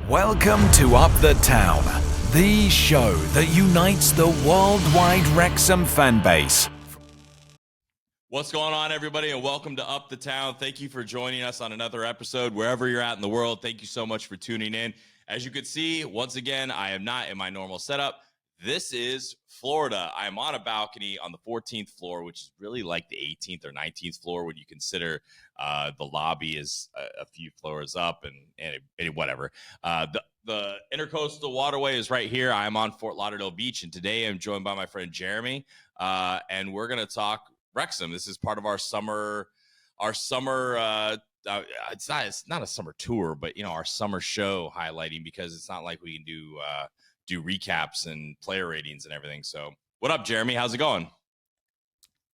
Welcome to Up the Town, the show that unites the worldwide Wrexham fan base. What's going on, everybody, and welcome to Up the Town. Thank you for joining us on another episode, wherever you're at in the world. Thank you so much for tuning in. As you can see, once again, I am not in my normal setup. This is Florida. I am on a balcony on the 14th floor, which is really like the 18th or 19th floor when you consider the lobby is a few floors up and whatever. The Intercoastal Waterway is right here. I'm on Fort Lauderdale Beach, and today I'm joined by my friend Jeremy, and we're going to talk Wrexham. This is part of our summer. It's not a summer tour, but our summer show highlighting, because it's not like we can do recaps and player ratings and everything. So what up, Jeremy? How's it going?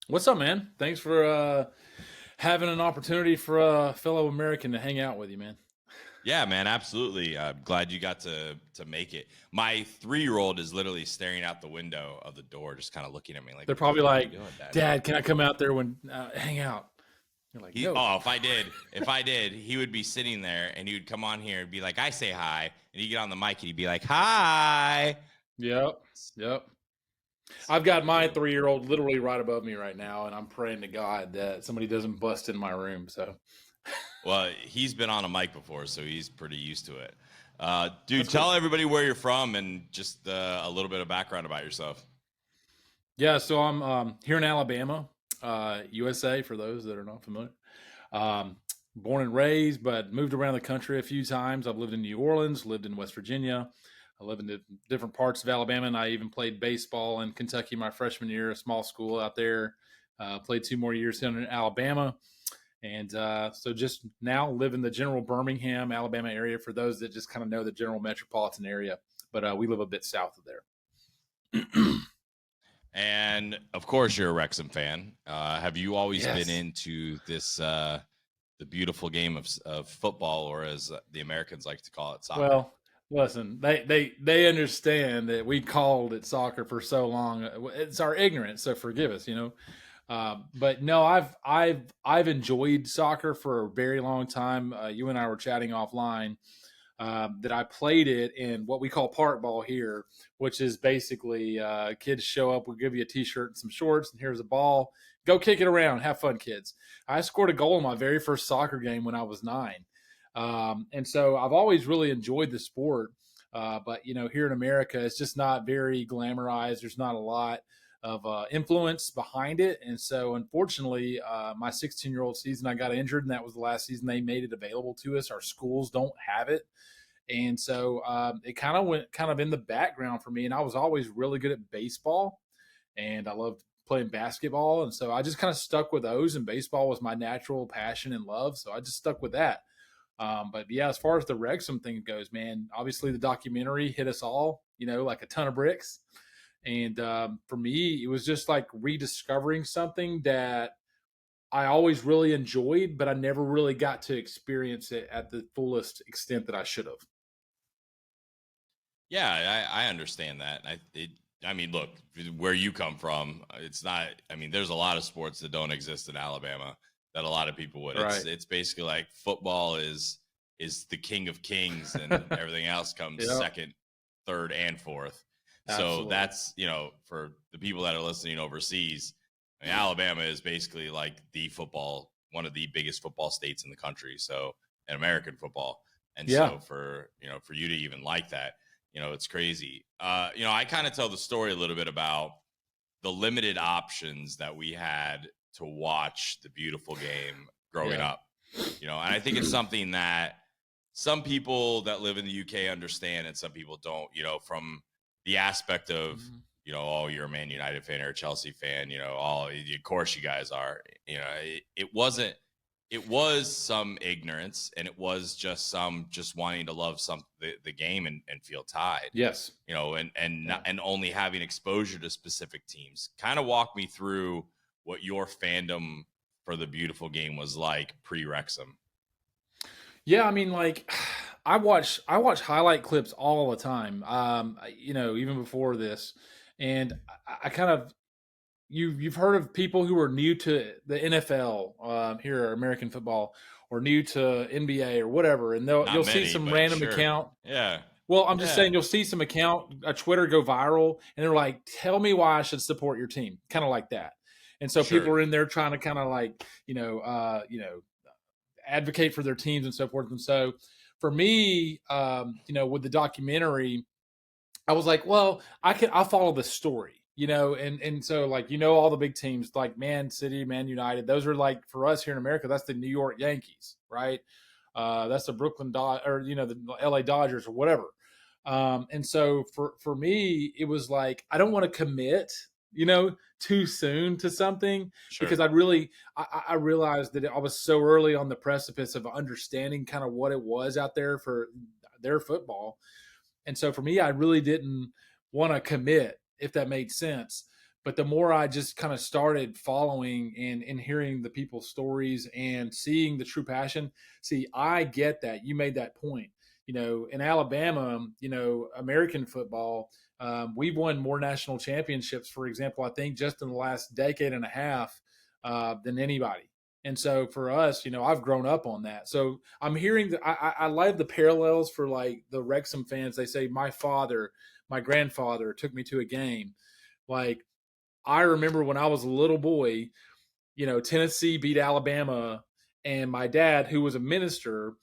What's up, man? Thanks for having an opportunity for a fellow American to hang out with you, man. Yeah, man, absolutely. I'm glad you got to make it. My 3-year-old is literally staring out the window of the door, just kind of looking at me like, they're probably like, doing, Dad, can I come out there when hang out? You're like, no. If I did, he would be sitting there and he would come on here and be like, I say hi. And he'd get on the mic and he'd be like, hi. Yep. I've got my 3-year-old literally right above me right now, and I'm praying to God that somebody doesn't bust in my room. So, well, he's been on a mic before, so he's pretty used to it. Dude, tell everybody where you're from and just a little bit of background about yourself. Yeah, so I'm here in Alabama, USA, for those that are not familiar. Born and raised, but moved around the country a few times. I've lived in New Orleans, lived in West Virginia. I live in different parts of Alabama, and I even played baseball in Kentucky my freshman year, a small school out there. Played 2 more years in Alabama. And so just now live in the general Birmingham, Alabama area, for those that just kind of know the general metropolitan area. But we live a bit south of there. And, of course, you're a Wrexham fan. Have you always Yes. been into this the beautiful game of football, or as the Americans like to call it, soccer? Well, listen, they understand that we called it soccer for so long. It's our ignorance, so forgive us, But no, I've enjoyed soccer for a very long time. You and I were chatting offline that I played it in what we call park ball here, which is basically kids show up, we'll give you a T-shirt and some shorts, and here's a ball. Go kick it around, have fun, kids. I scored a goal in my very first soccer game when I was 9. And so I've always really enjoyed the sport. But, here in America, it's just not very glamorized. There's not a lot of influence behind it. And so, unfortunately, my 16-year-old season, I got injured, and that was the last season they made it available to us. Our schools don't have it. And so it kind of went in the background for me. And I was always really good at baseball, and I loved playing basketball. And so I just kind of stuck with those, and baseball was my natural passion and love. So I just stuck with that. But yeah, as far as the Wrexham thing goes, man, obviously the documentary hit us all, like a ton of bricks. And for me, it was just like rediscovering something that I always really enjoyed, but I never really got to experience it at the fullest extent that I should have. Yeah, I understand that. I mean, look, where you come from, it's not. I mean, there's a lot of sports that don't exist in Alabama that a lot of people would. Right. It's basically like football is the king of kings, and everything else comes Yep. second, third, and fourth. Absolutely. So that's for the people that are listening overseas, I mean, Alabama is basically like one of the biggest football states in the country. So in American football, and Yeah. so for you to even like that. It's crazy. I kind of tell the story a little bit about the limited options that we had to watch the beautiful game growing up. And I think it's something that some people that live in the UK understand, and some people don't. From the aspect of oh, you're a Man United fan or a Chelsea fan. Of course you guys are. It was some ignorance, and it was just wanting to love the game and feel tied. Yes. And only having exposure to specific teams. Kind of walk me through what your fandom for the beautiful game was like pre-Wrexham. Yeah, I mean, like, I watch highlight clips all the time. Even before this, and I kind of you've heard of people who are new to the NFL here, American football, or new to NBA or whatever, and Not you'll see many, some but random sure. account. Yeah. Well, I'm just Yeah. saying you'll see some account, a Twitter go viral, and they're like, "Tell me why I should support your team," kind of like that. And so people Sure. are in there trying to kind of like advocate for their teams and so forth. And so for me, with the documentary, I was like, well, I'll follow the story, and so like, all the big teams like Man City, Man United, those are like, for us here in America, that's the New York Yankees, right? That's the Brooklyn or the LA Dodgers or whatever. And so for me, it was like, I don't want to commit, too soon to something, Sure. because I realized that I was so early on the precipice of understanding kind of what it was out there for their football. And so for me, I really didn't want to commit, if that made sense. But the more I just kind of started following and hearing the people's stories and seeing the true passion, see, I get that. You made that point. In Alabama, American football, we've won more national championships, for example, I think just in the last decade and a half than anybody. And so for us, I've grown up on that. So I'm hearing that I love the parallels for like the Wrexham fans. They say my grandfather took me to a game. Like, I remember when I was a little boy, Tennessee beat Alabama, and my dad, who was a minister,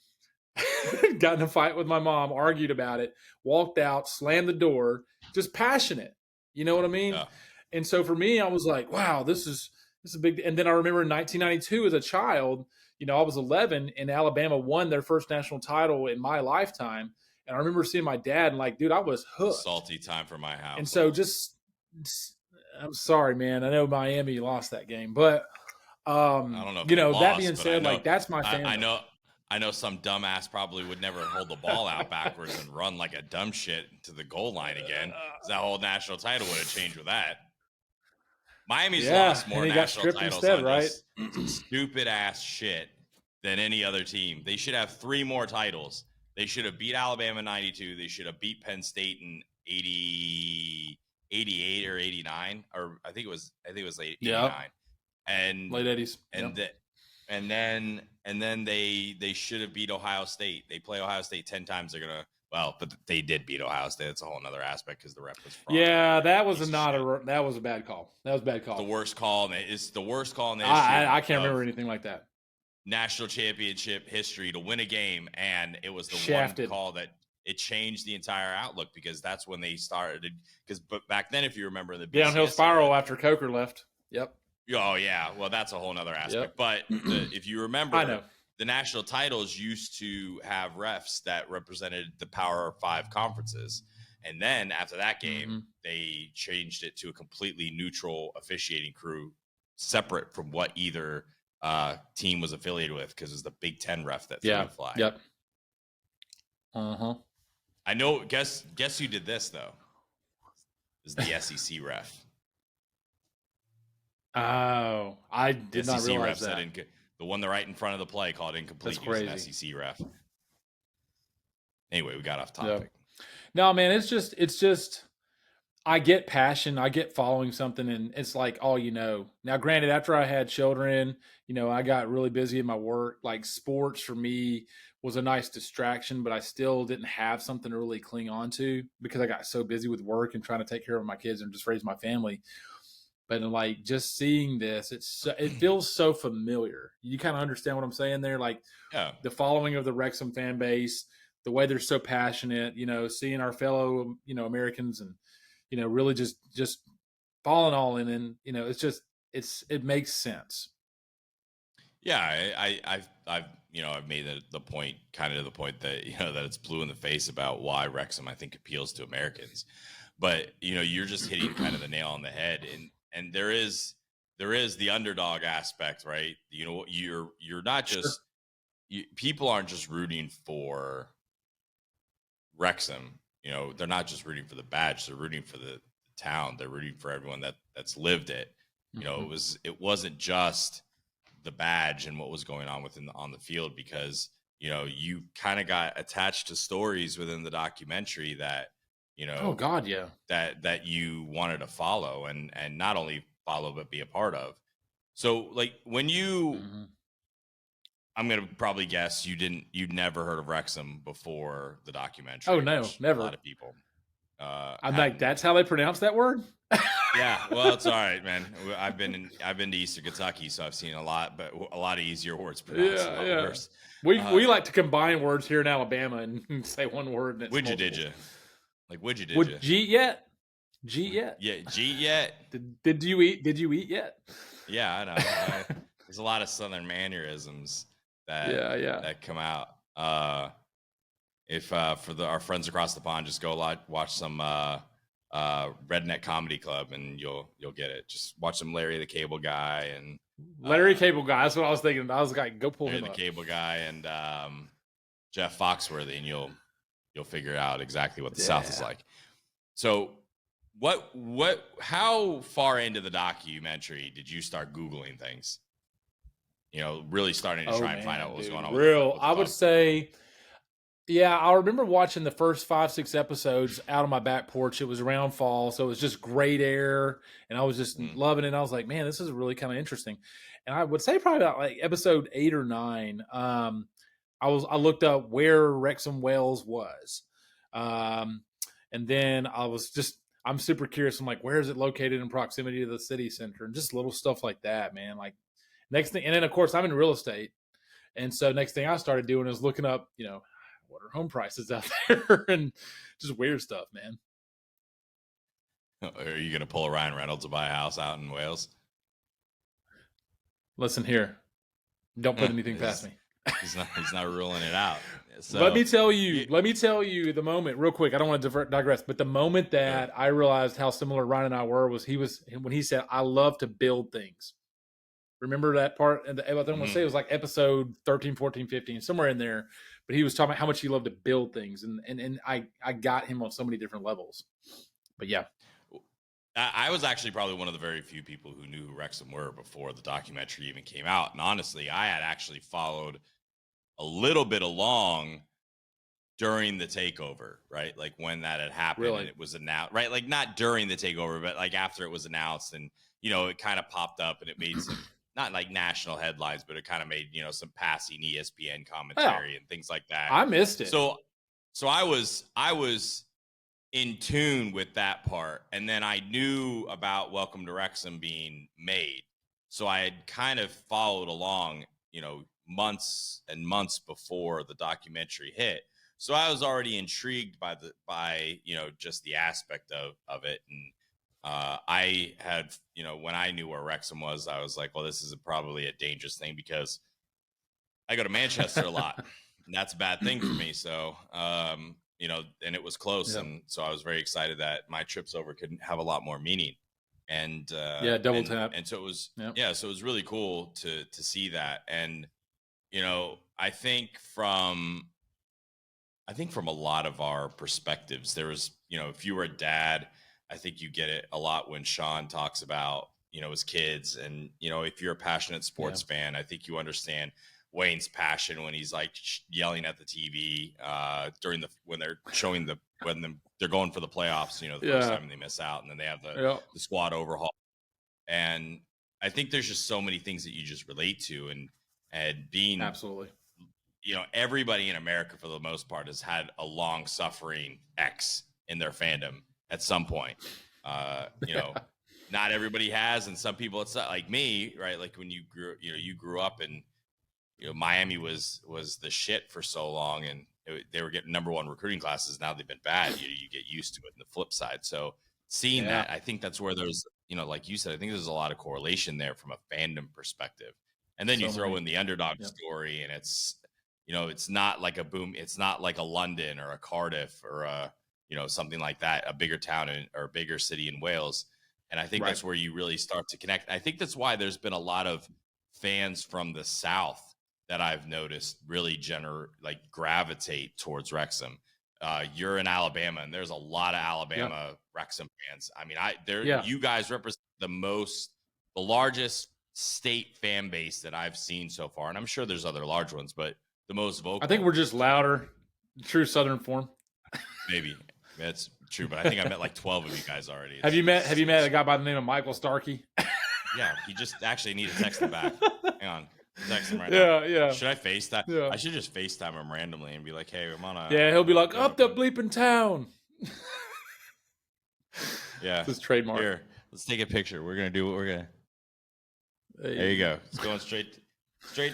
got in a fight with my mom, argued about it, walked out, slammed the door, just passionate. You know what I mean? Yeah. And so for me, I was like, wow, this is a big. And then I remember in 1992 as a child, I was 11 and Alabama won their first national title in my lifetime. And I remember seeing my dad and like, dude, I was hooked. Salty time for my house. And so I'm sorry, man. I know Miami lost that game, but I don't know if that being said, like, that's my family. I know some dumbass probably would never hold the ball out backwards and run like a dumb shit to the goal line again. That whole national title would have changed with that. Miami's lost more national titles instead, on right? Just stupid ass shit than any other team. They should have 3 more titles. They should have beat Alabama in 92. They should have beat Penn State in 88 or 89, or I think it was late 89. And late 80s. And then they should have beat Ohio State. They play Ohio State 10 times. They're gonna but they did beat Ohio State. That's a whole other aspect because the ref was fraud. Yeah, that was that was a bad call. That was a bad call. The worst call. It's the worst call in the history. I can't remember anything like that. National championship history to win a game, and it was the Shafted. one call that it changed the entire outlook, because that's when they started. But back then, if you remember, the downhill spiral after Coker left. Yep. Oh yeah, well that's a whole other aspect. Yep. But if you remember, I know. The national titles used to have refs that represented the Power 5 conferences. And then after that game, they changed it to a completely neutral officiating crew, separate from what either team was affiliated with, because it was the Big Ten ref that threw the flag. Yep. Uh-huh. I know. Guess who did this, though? Is the SEC ref. Oh, I did not realize that. The one right in front of the play called incomplete. That's crazy. An SEC ref. Anyway, we got off topic. Yep. No, man, it's just I get passion. I get following something, and it's like all you know. Now, granted, after I had children, I got really busy in my work. Like, sports for me was a nice distraction, but I still didn't have something to really cling on to because I got so busy with work and trying to take care of my kids and just raise my family. But like, just seeing this, it feels so familiar. You kind of understand what I'm saying there? Like, the following of the Wrexham fan base, the way they're so passionate, seeing our fellow, Americans and, really just falling all in. And, it makes sense. Yeah. I've made the point, kind of to the point that, that it's blue in the face about why Wrexham, I think, appeals to Americans. But, you're just hitting kind of the nail on the head. And there is the underdog aspect, right? You're not just people aren't just rooting for Wrexham. They're not just rooting for the badge. They're rooting for the town. They're rooting for everyone that's lived it. It wasn't just the badge and what was going on on the field, because you kind of got attached to stories within the documentary that. Oh God, yeah. That you wanted to follow and not only follow but be a part of. So like when you I'm gonna probably guess you'd never heard of Wrexham before the documentary. Oh no, never. A lot of people. I'm like, that's how they pronounce that word. Yeah, well, it's all right, man. I've been to Eastern Kentucky, so I've seen a lot, but a lot of easier words pronounced. A lot worse. We like to combine words here in Alabama and say one word. And it's would you? multiple. Did you? Like, would you? Did Would you? G yet? G yet? Yeah, G yet? Did you eat? Did you eat yet? Yeah, I know. There's a lot of Southern mannerisms that come out. If for our friends across the pond, just go watch some Redneck Comedy Club, and you'll get it. Just watch some Larry the Cable Guy and Larry Cable Guy. That's what I was thinking. I was like, go pull Larry him the up. Cable Guy and Jeff Foxworthy, and you'll figure out exactly what the South is like. So, how far into the documentary did you start Googling things? Really starting to try and find out what was going on. I would say, yeah, I remember watching the first 5-6 episodes out on my back porch. It was around fall, so it was just great air, and I was just loving it. I was like, man, this is really kind of interesting. And I would say probably about like episode 8 or 9. I looked up where Wrexham, Wales was, and then I'm super curious. I'm like, where is it located in proximity to the city center, and just little stuff like that, man. Like next thing, and then of course I'm in real estate, and so next thing I started doing is looking up, what are home prices out there, and just weird stuff, man. Are you gonna pull a Ryan Reynolds to buy a house out in Wales? Listen here, don't put anything past me. He's not ruling it out. So, let me tell you the moment real quick. I don't want to digress, but the moment that I realized how similar Ryan and I were was when he said, I love to build things. Remember that part? And I don't want to say it was like episode 13, 14, 15, somewhere in there, but he was talking about how much he loved to build things. And I got him on so many different levels, but yeah. I was actually probably one of the very few people who knew who Wrexham were before the documentary even came out. And honestly, I had actually followed a little bit along during the takeover, right? Like when that had happened and it was announced, right? Like not during the takeover, but like after it was announced, and it kind of popped up and it made some not like national headlines, but it kind of made, some passing ESPN commentary and things like that. I missed it. So I was in tune with that part, and then I knew about Welcome to Wrexham being made, so I had kind of followed along, months and months before the documentary hit. So I was already intrigued by just the aspect of it, and I had, when I knew where Wrexham was, I was like, well, this is probably a dangerous thing because I go to Manchester a lot, and that's a bad thing for me. So and it was close, and so I was very excited that my trips over could have a lot more meaning. And double tap. And so it was so it was really cool to see that. And I think from a lot of our perspectives, there was, if you were a dad, I think you get it a lot when Sean talks about, his kids. And, if you're a passionate sports fan, I think you understand Wayne's passion when he's like yelling at the TV when they're showing when they're going for the playoffs, the first time they miss out, and then they have the squad overhaul. And I think there's just so many things that you just relate to, and being absolutely, everybody in America for the most part has had a long suffering ex in their fandom at some point. Not everybody has, and some people it's not like me, right? Like when you grew up in Miami was the shit for so long, and they were getting #1 recruiting classes. Now they've been bad. You get used to it. And the flip side. So seeing that, I think that's where there's, like you said, I think there's a lot of correlation there from a fandom perspective. And then you throw in the underdog story, and it's, it's not like a boom. It's not like a London or a Cardiff or a, something like that, a bigger town or a bigger city in Wales. And I think that's where you really start to connect. I think that's why there's been a lot of fans from the South that I've noticed really gravitate towards Wrexham. You're in Alabama, and there's a lot of Alabama Wrexham fans. I mean, you guys represent the largest state fan base that I've seen so far, and I'm sure there's other large ones, but the most vocal. I think we're just louder, true Southern form. Maybe that's true, but I think I met like 12 of you guys already. Have you met a guy by the name of Michael Starkey? Yeah, he just actually need to text him back. Hang on. Text him right now. Yeah. Should I FaceTime? Yeah. I should just FaceTime him randomly and be like, "Hey, I'm on a." Yeah, he'll be like, "Up the bleeping town." Yeah, It's his trademark. Here, let's take a picture. We're gonna do what we're gonna. Hey. There you go. It's going straight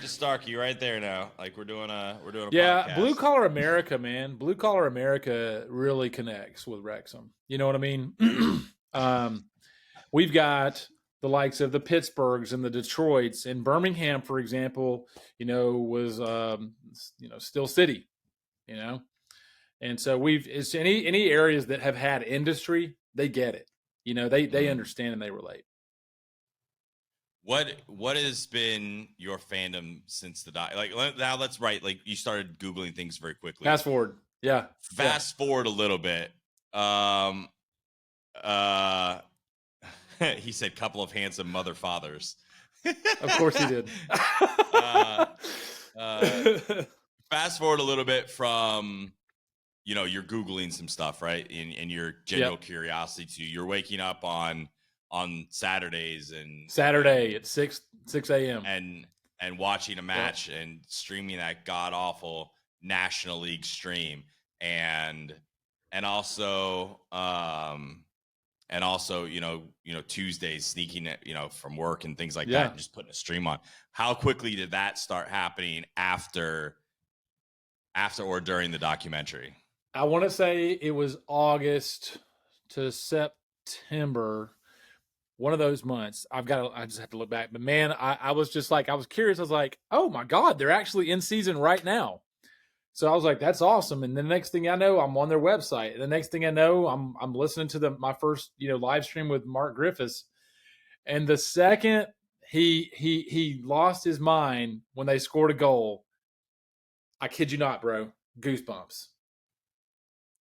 to Starkey right there now. Like we're doing a Yeah, podcast. Blue Collar America, man. Blue Collar America really connects with Wrexham. You know what I mean? We've got the likes of the Pittsburghs and the Detroits, and Birmingham, for example, was Steel City, and so it's any areas that have had industry, they get it. They understand and they relate. What has been your fandom since the now let's write, like, you started Googling things very quickly. Fast forward. Yeah. Fast forward a little bit. He said couple of handsome mother fathers. Of course he did. Fast forward a little bit from, you're Googling some stuff, right? And your general curiosity to, you're waking up on Saturdays and Saturday at 6 a.m. and watching a match and streaming that god awful National League stream and also Tuesdays sneaking it, from work and things like that, and just putting a stream on. How quickly did that start happening after or during the documentary? I want to say it was August to September, one of those months. I just have to look back, but man, I was just like, I was curious. I was like, oh my God, they're actually in season right now. So I was like, that's awesome. And the next thing I know, I'm on their website. And the next thing I know, I'm listening to my first, live stream with Mark Griffiths. And the second he lost his mind when they scored a goal, I kid you not, bro, goosebumps.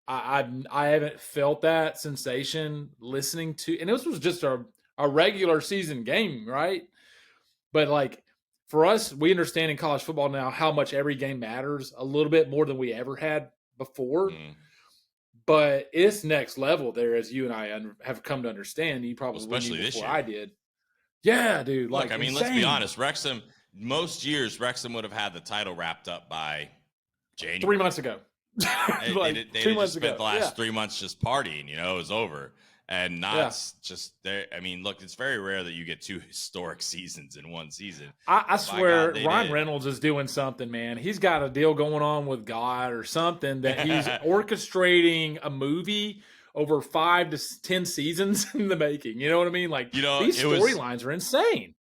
I haven't felt that sensation listening to, and this was just a regular season game, right? But like, for us, we understand in college football now how much every game matters a little bit more than we ever had before. But it's next level there, as you and I have come to understand. You probably especially this year. I did. Yeah, dude. Look, I mean, let's be honest. Wrexham, most years, Wrexham would have had the title wrapped up by January. 3 months ago. They 2 months ago. Spent the last 3 months just partying. It was over. And not just there. I mean, look, it's very rare that you get two historic seasons in one season. I swear, Ryan Reynolds is doing something, man. He's got a deal going on with God or something that he's orchestrating a movie over 5 to 10 seasons in the making. You know what I mean? Like, these storylines are insane.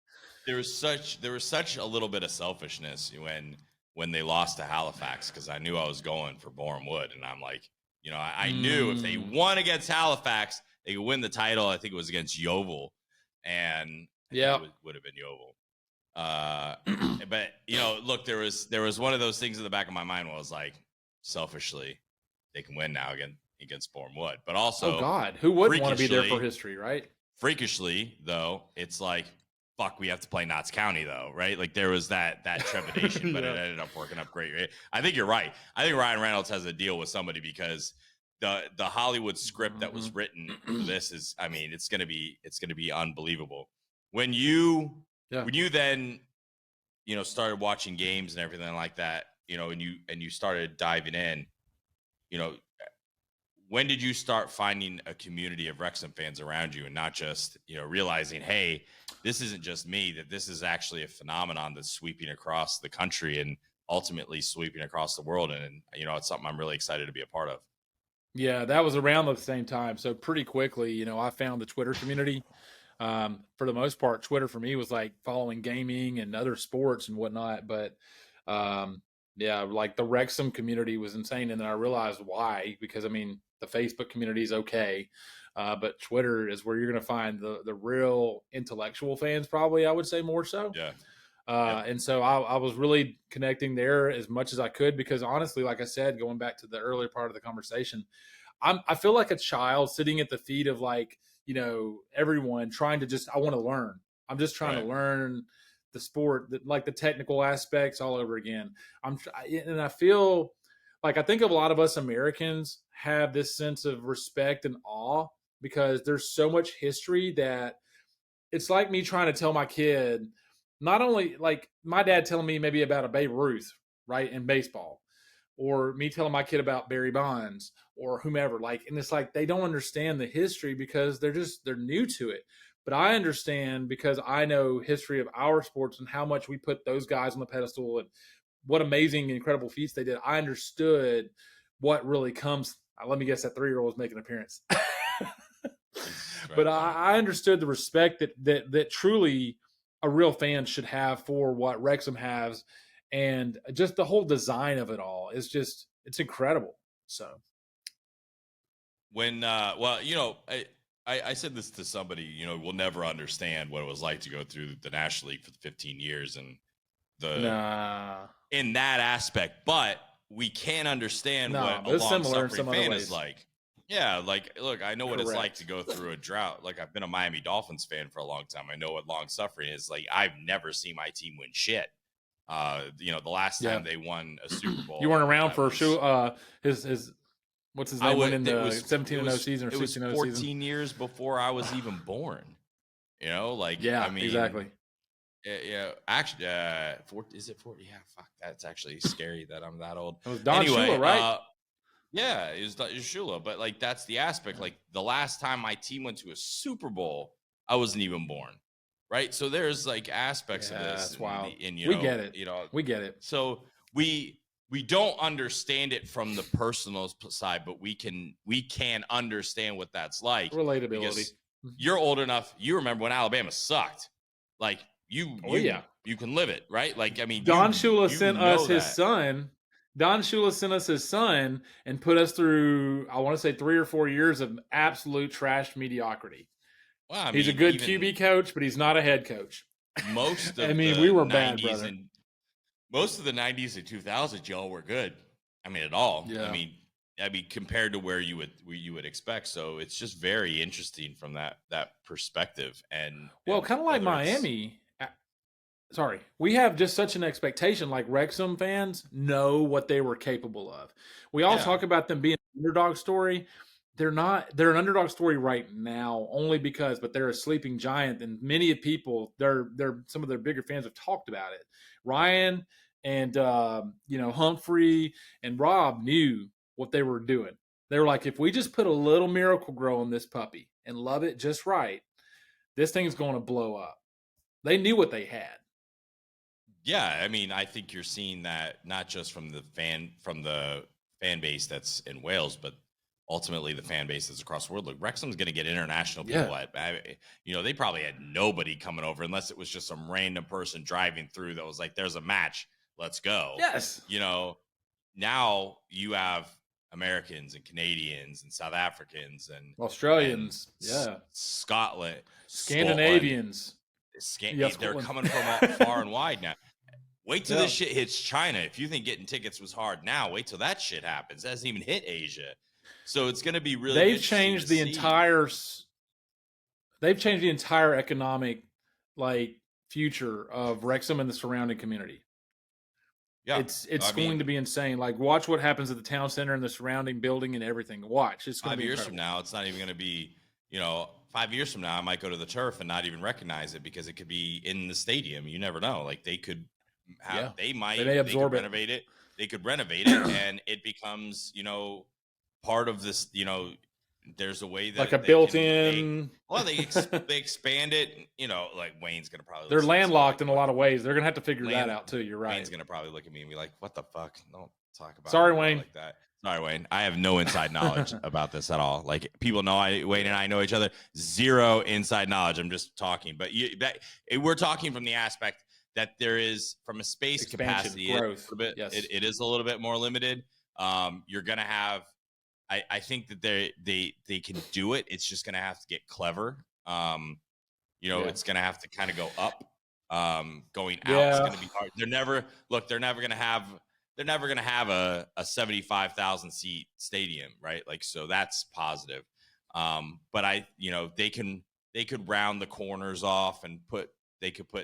There was such a little bit of selfishness when they lost to Halifax, because I knew I was going for Boreham Wood, and I'm like, I knew if they won against Halifax, they could win the title. I think it was against Yeovil, and it would have been Yeovil. But look, there was one of those things in the back of my mind where I was like, selfishly, they can win now against Boreham Wood, but also, oh God, who wouldn't want to be there for history, right? Freakishly, though, it's like, fuck, we have to play Notts County, though, right? Like, there was that trepidation, but it ended up working up great. I think you're right. I think Ryan Reynolds has a deal with somebody, because the Hollywood script that was written for this is, I mean, it's gonna be unbelievable. When you then started watching games and everything like that, and you started diving in, when did you start finding a community of Wrexham fans around you, and not just realizing, hey, this isn't just me, that this is actually a phenomenon that's sweeping across the country and ultimately sweeping across the world, and it's something I'm really excited to be a part of. Yeah, that was around the same time. So pretty quickly, I found the Twitter community. For the most part, Twitter for me was like following gaming and other sports and whatnot. But like the Wrexham community was insane. And then I realized why, because I mean, the Facebook community is okay. But Twitter is where you're going to find the real intellectual fans, probably, I would say, more so. Yeah. And so I was really connecting there as much as I could, because honestly, like I said, going back to the earlier part of the conversation, I feel like a child sitting at the feet of everyone trying to I want to learn. I'm just trying to learn the sport, like the technical aspects all over again. And I feel like, I think a lot of us Americans have this sense of respect and awe, because there's so much history that it's like me trying to tell my kid, not only like my dad telling me maybe about a Babe Ruth, right, in baseball, or me telling my kid about Barry Bonds or whomever, like, and it's like they don't understand the history because they're new to it. But I understand because I know history of our sports and how much we put those guys on the pedestal and what amazing, incredible feats they did. I understood what really comes. Let me guess, that 3-year-old is making an appearance. But I understood the respect that truly a real fan should have for what Wrexham has, and just the whole design of it all is just it's incredible. So when well, you know, I said this to somebody, you know, we'll never understand what it was like to go through the National League for 15 years and in that aspect, but we can understand what a long-suffering fan is like. Yeah, like, look, I know what it's like to go through a drought. Like, I've been a Miami Dolphins fan for a long time. I know what long-suffering is. Like, I've never seen my team win shit. You know, the last time they won a Super Bowl. You weren't around for his what's his name? In the 17-0 season or 16-0 season. It was 14 years before I was even born. You know, like, yeah, I mean, exactly. Yeah, actually, is it 40? Yeah, fuck, that's actually scary that I'm that old. It was Don Shula, right? Yeah, it was Shula, but like that's the aspect. Like the last time my team went to a Super Bowl, I wasn't even born, right? So there's like aspects of this. That's wild. And we get it. You know, we get it. So we don't understand it from the personal side, but we can understand what that's like. Relatability. You're old enough. You remember when Alabama sucked. Like you can live it, right? Like, I mean, Don Shula sent us his son. Don Shula sent us his son and put us through, I want to say 3 or 4 years of absolute trash mediocrity. Well, I mean, he's a good QB coach, but he's not a head coach. Most of we were bad, brother. Most of the 90s and 2000s, y'all were good. I mean, at all. Yeah. I mean, compared to where you would expect. So it's just very interesting from that perspective. And kind of like Miami. Sorry, we have just such an expectation. Like Wrexham fans know what they were capable of. We all talk about them being an underdog story. They're not. They're an underdog story right now, only because. But they're a sleeping giant, and many people, they're some of their bigger fans have talked about it. Ryan and Humphrey and Rob knew what they were doing. They were like, if we just put a little Miracle Grow on this puppy and love it just right, this thing's going to blow up. They knew what they had. Yeah, I mean, I think you're seeing that not just from the fan base that's in Wales, but ultimately the fan base that's across the world. Look, Wrexham's going to get international people. They probably had nobody coming over unless it was just some random person driving through that was like, "There's a match, let's go." Yes, now you have Americans and Canadians and South Africans and Australians, Scotland, Scandinavians. They're coming from far and wide now. Wait till this shit hits China. If you think getting tickets was hard now, wait till that shit happens. It hasn't even hit Asia. So it's going to be really They've changed the entire economic future of Wrexham and the surrounding community. Yeah. It's going to be insane. Like, watch what happens at the town center and the surrounding building and everything. Watch. It's going to be 5 years from now, it's not even going to be, 5 years from now, I might go to the turf and not even recognize it because it could be in the stadium. You never know. Like they could have, they may absorb it. Renovate it. They could renovate it and it becomes, part of this, there's a way that like a built-in. They expand it. Like Wayne's going to probably. They're landlocked in a lot of ways. They're going to have to figure that out too. You're right. Wayne's going to probably look at me and be like, what the fuck? Don't talk about Sorry, Wayne. Like that. Sorry, Wayne. I have no inside knowledge about this at all. Like people know Wayne and I know each other. Zero inside knowledge. I'm just talking. But we're talking from the aspect that there is from a space expansion, capacity. Growth. It is a little bit more limited. You're going to have. I think that they can do it. It's just going to have to get clever. It's going to have to kind of go up. Going out is going to be hard. They're never going to have. They're never going to have a 75,000 seat stadium, right? Like, so that's positive. But they could round the corners off and put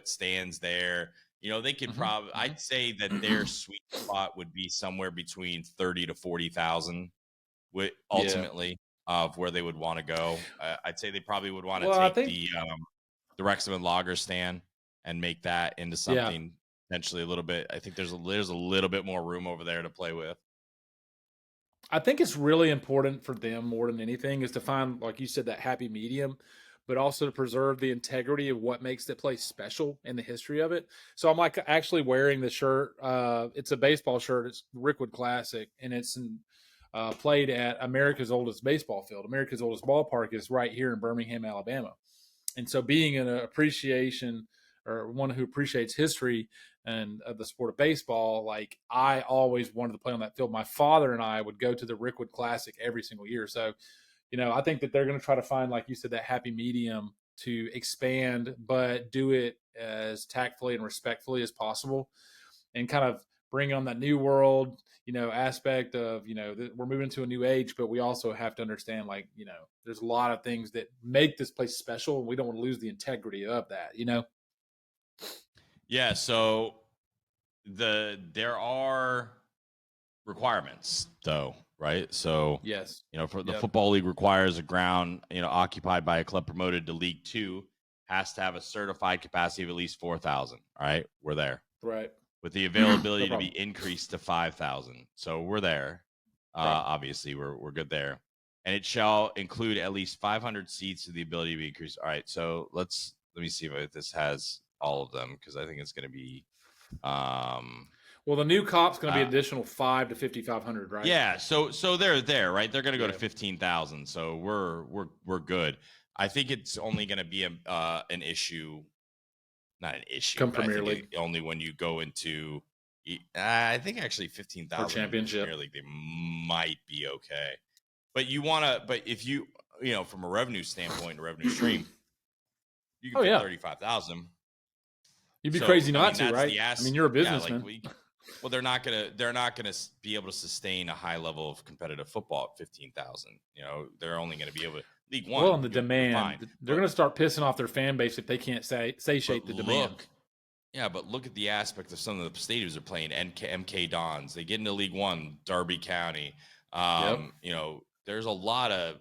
stands there. They could probably, I'd say that their sweet spot would be somewhere between 30 to 40,000 ultimately of where they would want to go. I'd say they probably would want to take the Wrexham and Lager stand. and make that into something potentially a little bit. I think there's a little bit more room over there to play with. I think it's really important for them more than anything is to find, like you said, that happy medium, but also to preserve the integrity of what makes the place special and the history of it. So I'm like actually wearing the shirt. It's a baseball shirt. It's Rickwood Classic, and it's played at America's oldest baseball field. America's oldest ballpark is right here in Birmingham, Alabama. And so being an appreciation or one who appreciates history and of the sport of baseball, like I always wanted to play on that field. My father and I would go to the Rickwood Classic every single year. So, I think that they're going to try to find, like you said, that happy medium to expand, but do it as tactfully and respectfully as possible, and kind of bring on that new world, aspect of, we're moving to a new age, but we also have to understand, like, there's a lot of things that make this place special, and we don't want to lose the integrity of that, Yeah, so there are requirements though, right? So Yes. for the Football League requires a ground, occupied by a club promoted to League 2 has to have a certified capacity of at least 4,000. All right, we're there. Right. With the availability to be increased to 5,000. So we're there. Right. Obviously, we're good there. And it shall include at least 500 seats with the ability to be increased. All right, so let me see if this has all of them, because I think it's going to be. Well, the new cop's going to be additional 5 to 5,500, right? Yeah, so they're there, right? They're going to go to 15,000. So we're good. I think it's only going to be an issue. Not an issue. Come Premier League. Only when you go into, I think actually 15,000 championship. Premier League, they might be okay. But but if you, from a revenue standpoint, a revenue stream, you can put 35,000. You'd be crazy not to, right? I mean, you're a businessman. Well, they're not gonna be able to sustain a high level of competitive football at 15,000. They're only gonna be able to League One. Well, and the demand, they're gonna start pissing off their fan base if they can't satiate the demand. Yeah, but look at the aspect of some of the stadiums they're playing. MK Dons, they get into League One, Derby County. There's a lot of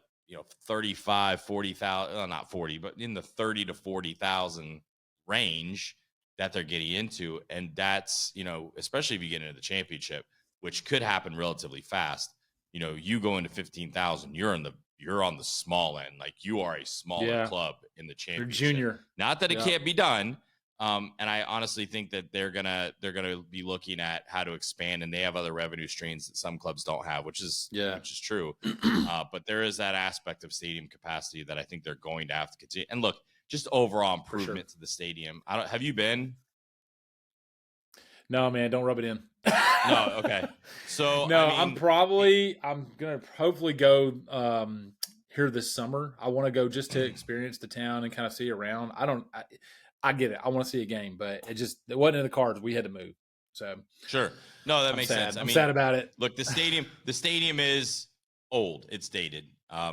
35, 40,000, not 40, but in the 30 to 40,000 range that they're getting into. And that's, especially if you get into the championship, which could happen relatively fast, you go into 15,000, you're on the small end. Like, you are a smaller club in the championship. You're junior. Not that it can't be done. And I honestly think that they're gonna be looking at how to expand, and they have other revenue streams that some clubs don't have, which is true. But there is that aspect of stadium capacity that I think they're going to have to continue. And look, just overall improvement to the stadium. Have you been? No, man, don't rub it in. No, okay. So no, I'm gonna hopefully go here this summer. I want to go just to experience the town and kind of see around. I get it. I want to see a game, but it wasn't in the cards. We had to move. So sure. No, that makes sense. I'm sad about it. Look, the stadium is old. It's dated. I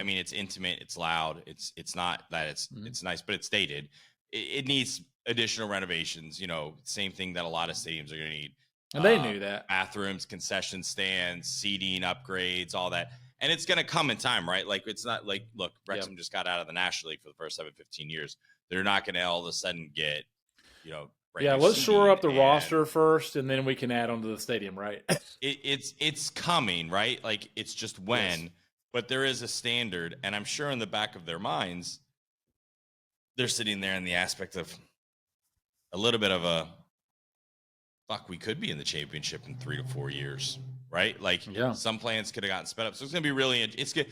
mean, it's intimate. It's loud. It's not that it's nice, but it's dated. It needs additional renovations. Same thing that a lot of stadiums are going to need. And they knew that. Bathrooms, concession stands, seating upgrades, all that. And it's going to come in time, right? Like, it's not like, look, Wrexham just got out of the National League for the first 15 years. They're not going to all of a sudden get, let's shore up the roster first, and then we can add on to the stadium, right? It's coming, right? Like, it's just when. Yes. But there is a standard, and I'm sure in the back of their minds, they're sitting there in the aspect of a little bit of a, fuck, we could be in the championship in 3 to 4 years, right? Like, some plans could have gotten sped up. So it's going to be really, it's good.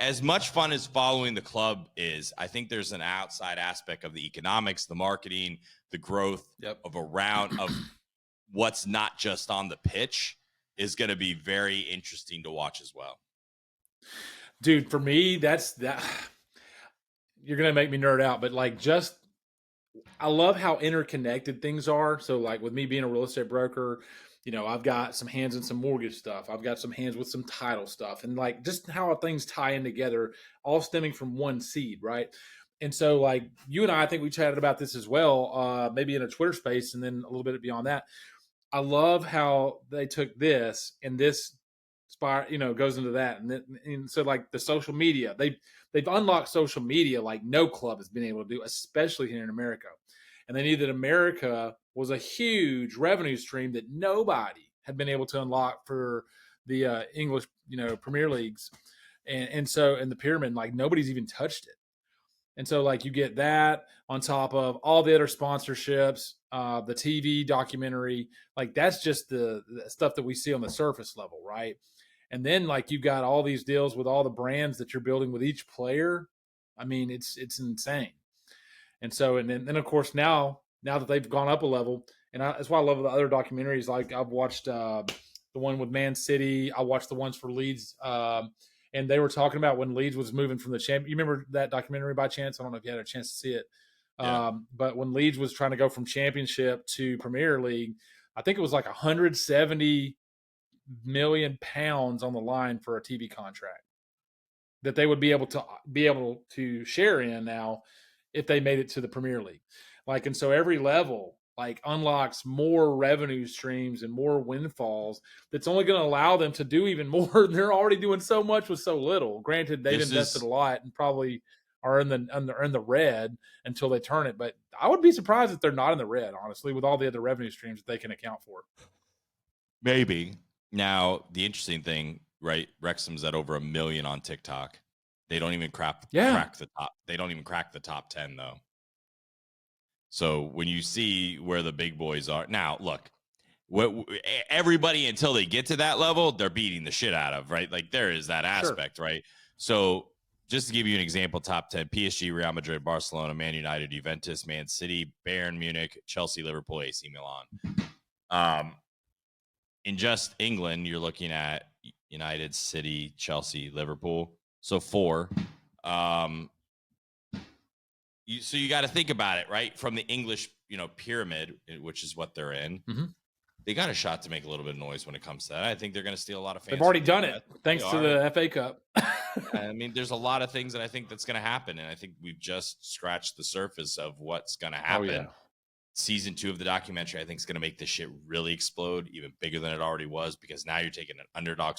As much fun as following the club is, I think there's an outside aspect of the economics, the marketing, the growth of of what's not just on the pitch is going to be very interesting to watch as well. Dude, for me, that's that. You're going to make me nerd out, but I love how interconnected things are. So, like, with me being a real estate broker, I've got some hands in some mortgage stuff. I've got some hands with some title stuff, and like just how things tie in together, all stemming from one seed, right? And so, like, you and I think we chatted about this as well, maybe in a Twitter space, and then a little bit beyond that. I love how they took this and this goes into that, and so, like, the social media, they've unlocked social media like no club has been able to do, especially here in America. And they knew that America was a huge revenue stream that nobody had been able to unlock for the English, Premier Leagues. And so in the pyramid, like nobody's even touched it. And so like you get that on top of all the other sponsorships, the TV documentary, like that's just the stuff that we see on the surface level, right? And then like you got all these deals with all the brands that you're building with each player. I mean, it's insane. And so, and then of course now that they've gone up a level, and that's why I love the other documentaries. Like I've watched the one with Man City. I watched the ones for Leeds. And they were talking about when Leeds was moving from the champ. You remember that documentary by chance? I don't know if you had a chance to see it. Yeah. But when Leeds was trying to go from Championship to Premier League, I think it was like 170 million pounds on the line for a TV contract that they would be able to share in now if they made it to the Premier League. Like, and so every level like unlocks more revenue streams and more windfalls that's only going to allow them to do even more. They're already doing so much with so little. Granted, they've invested a lot and probably are in the red until they turn it. But I would be surprised if they're not in the red, honestly, with all the other revenue streams that they can account for. Maybe. Now, the interesting thing, right? Wrexham's at over 1 million on TikTok. They don't even crack the top. They don't even crack the top 10 though. So when you see where the big boys are now, look, everybody until they get to that level, they're beating the shit out of, right? Like there is that aspect, sure. Right? So just to give you an example, top 10, PSG, Real Madrid, Barcelona, Man United, Juventus, Man City, Bayern Munich, Chelsea, Liverpool, AC Milan. In just England, you're looking at United, City, Chelsea, Liverpool. So 4. So you got to think about it, right? From the English, pyramid, which is what they're in. Mm-hmm. They got a shot to make a little bit of noise when it comes to that. I think they're going to steal a lot of fans. They've already done it, thanks to the FA Cup. I mean, there's a lot of things that I think that's going to happen, and I think we've just scratched the surface of what's going to happen. Oh, yeah. Season 2 of the documentary, I think, is going to make this shit really explode, even bigger than it already was, because now you're taking an underdog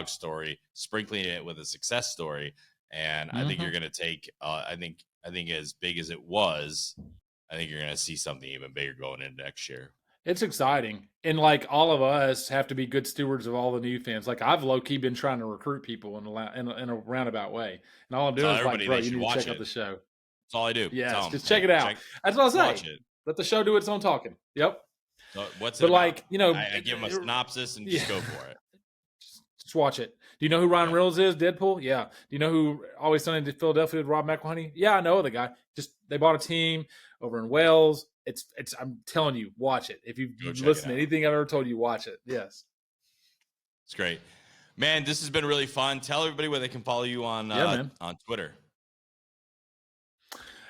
story, sprinkling it with a success story. And I think you're going to take, I think as big as it was, I think you're going to see something even bigger going into next year. It's exciting. And like all of us have to be good stewards of all the new fans. Like I've low key been trying to recruit people in a roundabout way. And all I'm doing is like, bro, you need to check out the show. That's all I do. Yeah, just check it out. That's what I say. Let the show do its own talking. Yep. So what's it but about? like, I give them a synopsis and just go for it. Just watch it. Do you know who Ryan Reynolds is? Deadpool? Yeah. Do you know who Always Sunny in Philadelphia with Rob McElhenney? Yeah, I know the guy. Just they bought a team over in Wales. It's. I'm telling you, watch it. If you listen to anything I've ever told you, watch it. Yes. It's great, man. This has been really fun. Tell everybody where they can follow you on Twitter.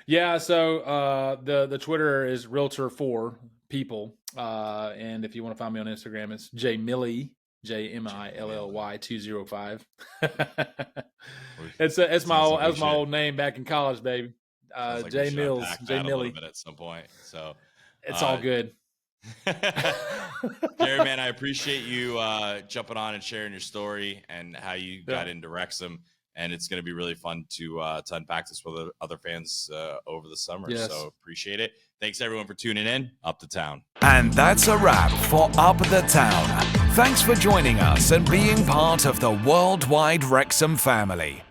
Yeah. So the Twitter is Realtor4 People, and if you want to find me on Instagram, it's JMilly. JMILLY 205. It's my old name back in college, baby. Like J Mills, J Millie. At some point, so it's all good. Gary, man, I appreciate you jumping on and sharing your story and how you got into Wrexham. And it's going to be really fun to unpack this with other fans over the summer. Yes. So appreciate it. Thanks, everyone, for tuning in. Up the Town. And that's a wrap for Up the Town. Thanks for joining us and being part of the worldwide Wrexham family.